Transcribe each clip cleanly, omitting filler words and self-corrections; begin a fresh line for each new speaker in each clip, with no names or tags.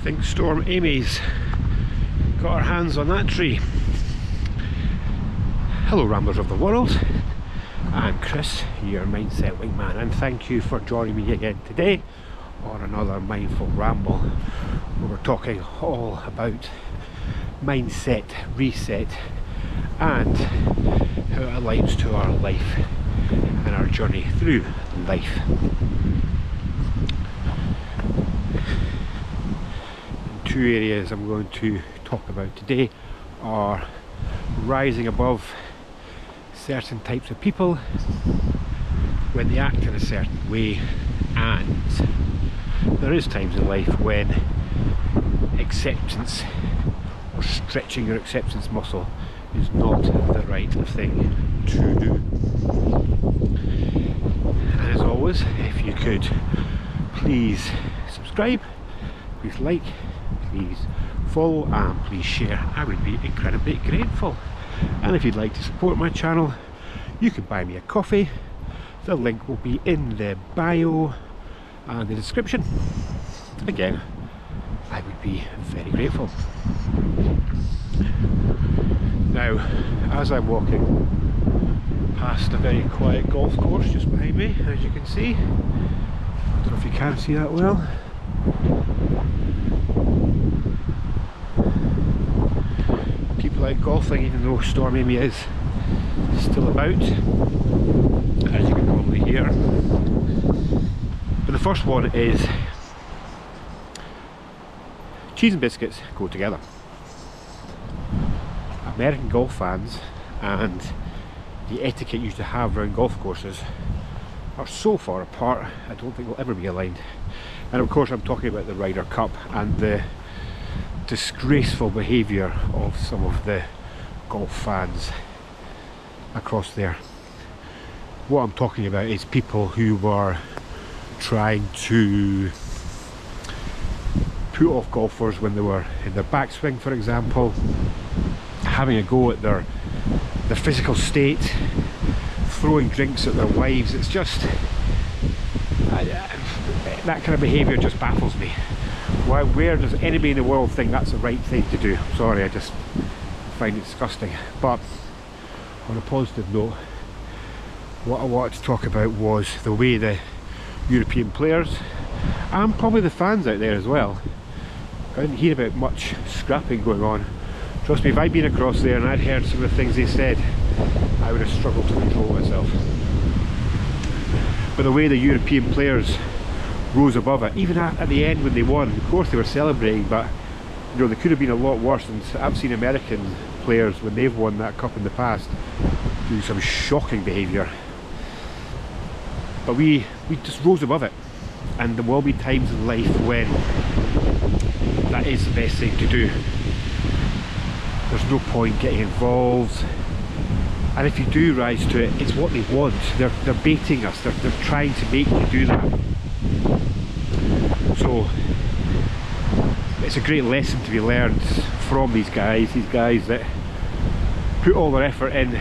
think Storm Amy's got her hands on that tree. Hello Ramblers of the world, I'm Chris, your Mindset Wingman, and thank you for joining me again today on another Mindful Ramble where we're talking all about mindset, reset, and how it aligns to our life and our journey through life. Two areas I'm going to talk about today are rising above certain types of people when they act in a certain way, and there is times in life when acceptance or stretching your acceptance muscle is not the right thing to do. And as always, if you could please subscribe, please like, please follow, and please share, I would be incredibly grateful. And if you'd like to support my channel, you can buy me a coffee. The link will be in the bio and the description. Again, I would be very grateful. Now, as I'm walking past a very quiet golf course just behind me, as you can see, I don't know if you can see that well. People out golfing, even though Storm Amy is still about, as you can probably hear. But the first one is cheese and biscuits go together. American golf fans and the etiquette you used to have around golf courses are so far apart, I don't think they'll ever be aligned. And of course I'm talking about the Ryder Cup and the disgraceful behaviour of some of the golf fans across there. What I'm talking about is people who were trying to put off golfers when they were in their backswing, for example, having a go at their physical state, throwing drinks at their wives. It's just that kind of behaviour just baffles me. Where does anybody in the world think that's the right thing to do? Sorry, I just find it disgusting. But on a positive note, what I wanted to talk about was the way the European players, and probably the fans out there as well, I didn't hear about much scrapping going on. Trust me, if I'd been across there and I'd heard some of the things they said, I would have struggled to control myself. But the way the European players rose above it, even at the end when they won, of course they were celebrating, but you know, they could have been a lot worse. And I've seen American players when they've won that cup in the past do some shocking behaviour. But we just rose above it, and there will be times in life when that is the best thing to do. There's no point getting involved, and if you do rise to it, it's what they want. They're baiting us, they're trying to make you do that. So it's a great lesson to be learned from these guys that put all their effort in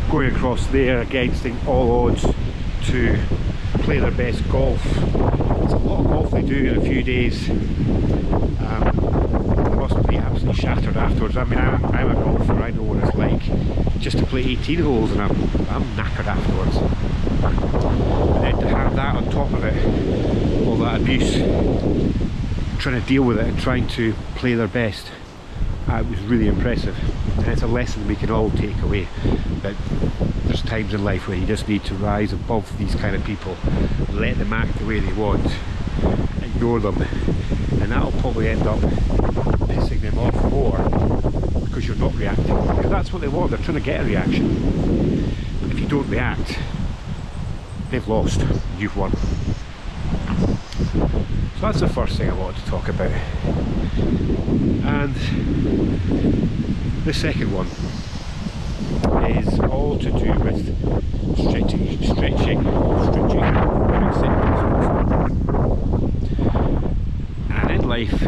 going across there against all odds to play their best golf. It's a lot of golf they do in a few days. They must be absolutely shattered afterwards. I mean, I'm a golfer, I know what it's like just to play 18 holes, and I'm knackered afterwards. And then to have that on top of it, all that abuse, trying to deal with it and trying to play their best, it was really impressive. And it's a lesson we can all take away, that there's times in life where you just need to rise above these kind of people, let them act the way they want, ignore them, and that'll probably end up pissing them off more because you're not reacting, because that's what they want. They're trying to get a reaction. But if you don't react, they've lost, you've won. So that's the first thing I wanted to talk about. And the second one is all to do with stretching and in life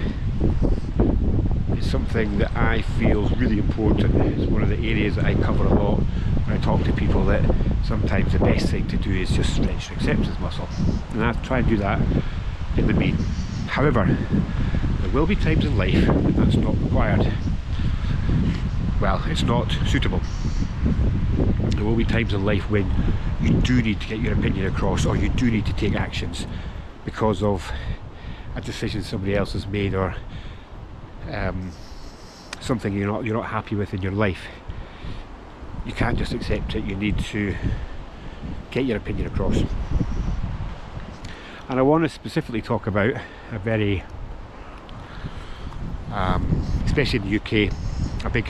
is something that I feel is really important. It's one of the areas that I cover a lot when I talk to people, that sometimes the best thing to do is just stretch your acceptance muscle, and I try and do that in the mean. However, there will be times in life when that's not required. Well, it's not suitable. There will be times in life when you do need to get your opinion across, or you do need to take actions because of a decision somebody else has made, or something you're not happy with in your life. You can't just accept it. You need to get your opinion across. And I want to specifically talk about a very, especially in the UK, a big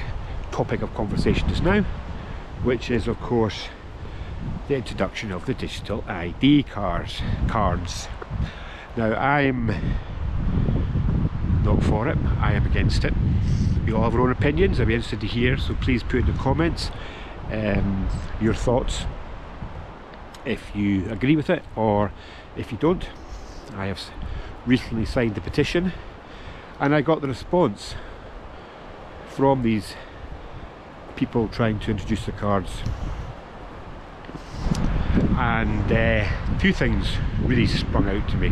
topic of conversation just now, which is of course the introduction of the digital ID cards. Now, I'm not for it, I am against it. We all have our own opinions. I'd be interested to hear, so please put in the comments your thoughts, if you agree with it or if you don't. I have recently signed the petition, and I got the response from these people trying to introduce the cards, and two things really sprung out to me.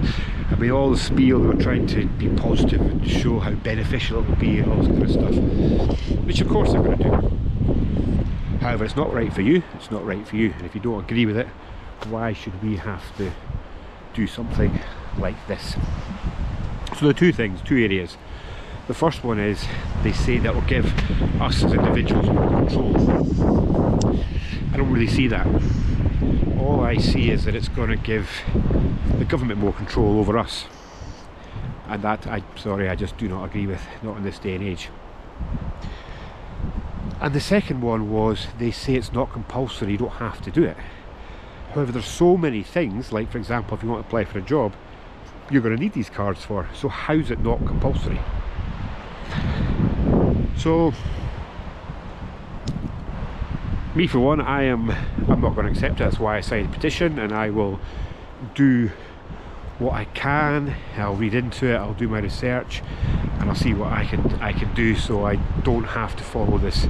I mean, all the spiel, they were trying to be positive and show how beneficial it will be and all this kind of stuff, which of course they're going to do. However, it's not right for you, it's not right for you, and if you don't agree with it, why should we have to do something like this? So the two areas. The first one is, they say that will give us as individuals more control. I don't really see that. All I see is that it's going to give the government more control over us, and that, I just do not agree with, not in this day and age. And the second one was, they say it's not compulsory, you don't have to do it. However, there's so many things, like for example, if you want to apply for a job, you're going to need these cards for, so how's it not compulsory? So, me for one, I'm not going to accept it. That's why I signed a petition, and I will do what I can. I'll read into it, I'll do my research, and I'll see what I can do, so I don't have to follow this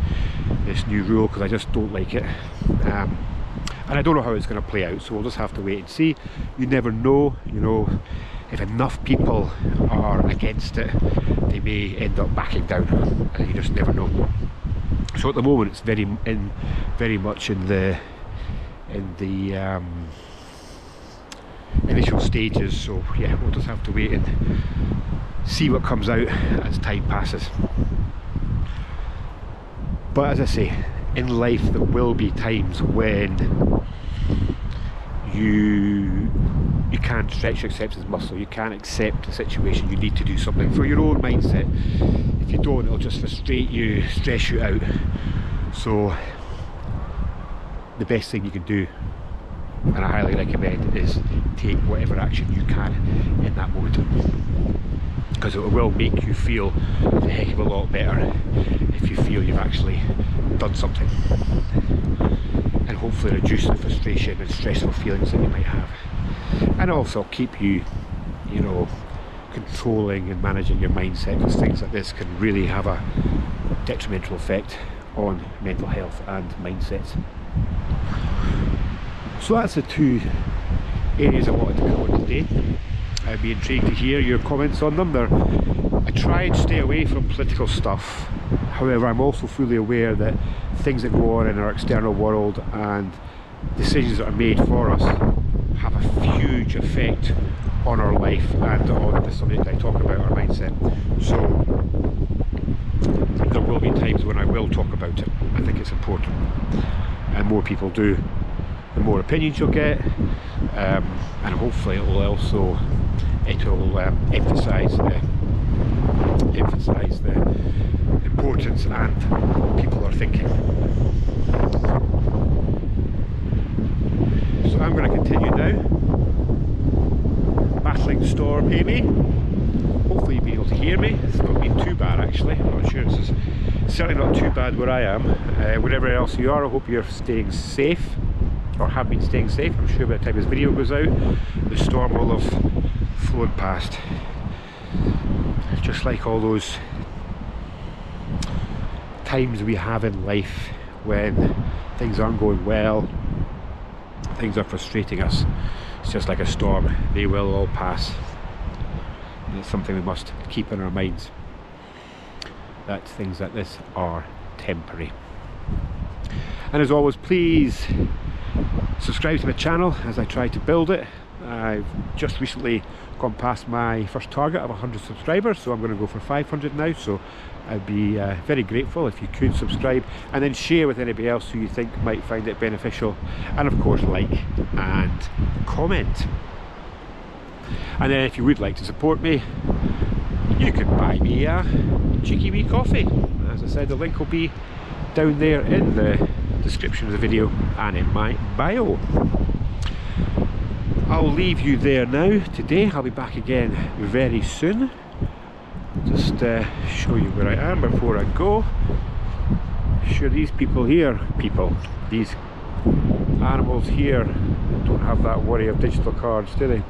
new rule, because I just don't like it. And I don't know how it's going to play out, so we'll just have to wait and see. You never know, you know, if enough people are against it, they may end up backing down, and you just never know. So at the moment, it's very much in the initial stages. So yeah, we'll just have to wait and see what comes out as time passes. But as I say, in life there will be times when you can't stretch your acceptance muscle. You can't accept the situation. You need to do something for your own mindset. If you don't, it'll just frustrate you, stress you out. So the best thing you can do, and I highly recommend, is take whatever action you can in that moment, because it will make you feel a heck of a lot better if you feel you've actually done something, and hopefully reduce the frustration and stressful feelings that you might have, and also keep you, you know, controlling and managing your mindset, because things like this can really have a detrimental effect on mental health and mindsets. So that's the two areas I wanted to cover today. I'd be intrigued to hear your comments on them. I try and stay away from political stuff. However, I'm also fully aware that things that go on in our external world and decisions that are made for us have a huge effect on our life and on the subject I talk about, our mindset. So there will be times when I will talk about it. I think it's important, and more people do, the more opinions you'll get, and hopefully it will also emphasise the importance and what people are thinking. So I'm going to continue now, battling the storm, maybe. Hopefully you'll be able to hear me. It's not been too bad actually. I'm not sure. It's certainly not too bad where I am. Wherever else you are, I hope you're staying safe, or have been staying safe. I'm sure by the time this video goes out, the storm will have flown past. Just like all those times we have in life when things aren't going well, things are frustrating us. It's just like a storm. They will all pass. And it's something we must keep in our minds, that things like this are temporary. And as always, please subscribe to my channel as I try to build it. I've just recently gone past my first target of 100 subscribers, so I'm going to go for 500 now, so I'd be very grateful if you could subscribe and then share with anybody else who you think might find it beneficial, and of course like and comment. And then if you would like to support me, you can buy me a cheeky wee coffee. As I said, the link will be down there in the description of the video and in my bio. I'll leave you there now today. I'll be back again very soon. Just show you where I am before I go. Sure, these people here, these animals here don't have that worry of digital cards, do they?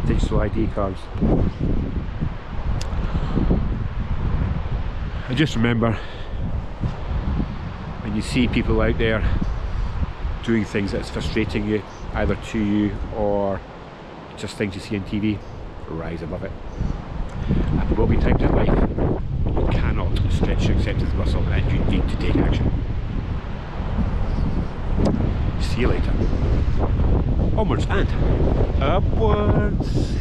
Digital ID cards. And just remember, when you see people out there doing things that's frustrating you, either to you or just things you see on TV, rise above it. And there will be times in life you cannot stretch your acceptance muscle and you need to take action. See you later. Onwards and upwards.